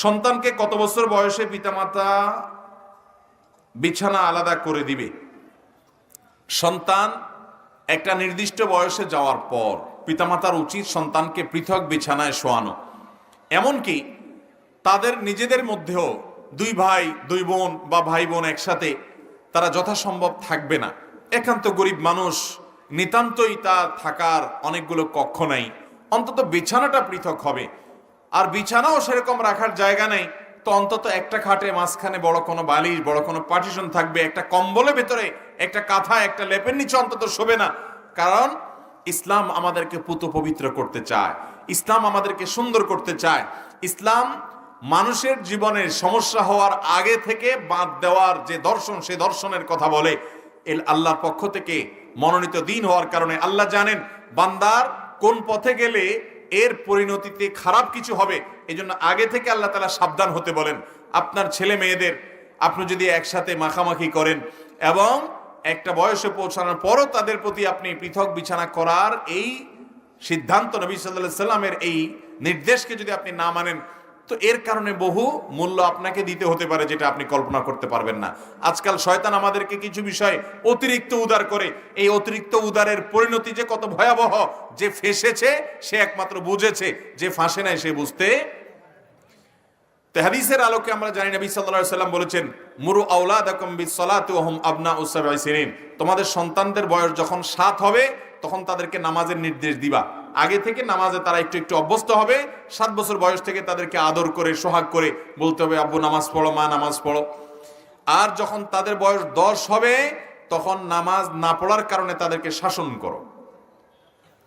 সন্তানকে কত বছর বয়সে পিতামাতা বিছানা আলাদা করে দিবে? সন্তান একটা নির্দিষ্ট বয়সে যাওয়ার পর পিতামাতার উচিত সন্তানকে পৃথক বিছানায় শোয়ানো। এমনকি তাদের নিজেদের মধ্যেও দুই ভাই দুই বোন বা ভাই বোন একসাথে তারা যথাসম্ভব থাকবে না। একান্ত গরিব মানুষ, নিতান্তই তার থাকার অনেকগুলো কক্ষ নাই, অন্তত বিছানাটা পৃথক হবে। আর বিছানাও সেরকম রাখার জায়গা নেই, তো অন্তত একটা খাটে মাঝখানে বড় কোনো বালিশ, বড় কোনো পার্টিশন থাকবে, একটা কম্বলের ভেতরে একটা কাঁথা, একটা লেপের নিচে অন্তত শোবে না। কারণ ইসলাম আমাদেরকে পুত পবিত্র করতে চায়, ইসলাম আমাদেরকে সুন্দর করতে চায়। ইসলাম মানুষের জীবনের সমস্যা হওয়ার আগে থেকে বাদ দেওয়ার যে দর্শন, সে দর্শনের কথা বলে। আল্লাহর পক্ষ থেকে মনোনীত দিন হওয়ার কারণে আল্লাহ জানেন বান্দার কোন পথে গেলে এর পরিণতিতে খারাপ কিছু হবে। এই জন্য আগে থেকে আল্লাহ তাআলা সাবধান হতে বলেন। আপনার ছেলে মেয়েদের আপনি যদি একসাথে মাখামাখি করেন এবং একটা বয়সে পৌঁছানোর পরও তাদের প্রতি আপনি পৃথক বিছানা করার এই সিদ্ধান্ত, নবী সাল্লাল্লাহু আলাইহি সাল্লামের এই নির্দেশকে যদি আপনি না মানেন, তো এর কারণে বহু মূল্য আপনাকে দিতে হতে পারে, যেটা আপনি কল্পনা করতে পারবেন না। আজকাল শয়তান আমাদেরকে কিছু বিষয় অতিরিক্ত উদার করে। এই অতিরিক্ত উদারের পরিণতি যে কত ভয়াবহ, যে ফেঁসেছে সে একমাত্র বুঝেছে, যে ফাঁসে নাই সে বুঝতে। তো হাদিসের আলোকে আমরা জানি নবী সাল্লাল্লাহু আলাইহি সাল্লাম বলেছেন, মুরু আওলাদাকুম বিসসালাতি ওয়া হুম আবনাউ সাবঈ সিনিন। তোমাদের সন্তানদের বয়স যখন 7 হবে তখন তাদেরকে নামাজের নির্দেশ দিবা। আগে থেকে নামাজে তারা একটু একটু অভ্যস্ত হবে। 7 বছর বয়স থেকে তাদেরকে আদর করে সোহাগ করে বলতে হবে, আব্বু নামাজ পড়ো, মা নামাজ পড়ো। আর যখন তাদের বয়স 10 হবে তখন নামাজ না পড়ার কারণে তাদেরকে শাসন করো।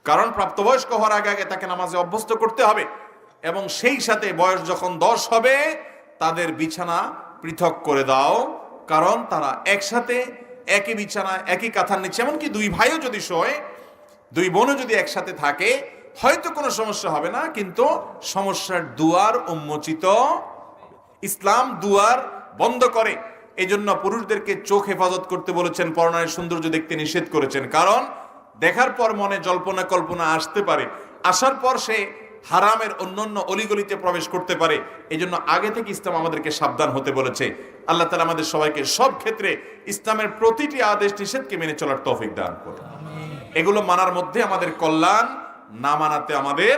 কারণ প্রাপ্তবয়স্ক হওয়ার আগে আগে তাকে নামাজে অভ্যস্ত করতে হবে। এবং সেই সাথে বয়স যখন 10 হবে তাদের বিছানা পৃথক করে দাও। কারণ তারা একসাথে একই বিছানা, একই কাঁথার নিচে, এমনকি দুই ভাইও যদি শোয়, দুই বোনও যদি একসাথে থাকে, হয়তো কোনো সমস্যা হবে না, কিন্তু সমস্যার দুয়ার উন্মোচিত। ইসলাম দুয়ার বন্ধ করে। এই জন্য পুরুষদেরকে চোখ হেফাজত করতে বলেছেন, পরনারীর সৌন্দর্য দেখতে নিষেধ করেছেন। কারণ দেখার পর মনে জল্পনা কল্পনা আসতে পারে, আসার পর সে হারামের অন্যান্য অলিগলিতে প্রবেশ করতে পারে। এই জন্য আগে থেকে ইসলাম আমাদেরকে সাবধান হতে বলেছে। আল্লাহ তাআলা আমাদের সবাইকে সব ক্ষেত্রে ইসলামের প্রতিটি আদেশ নিষেধকে মেনে চলার তৌফিক দান করুন। এগুলো মানার মধ্যে আমাদের কল্যাণ, না মানাতে আমাদের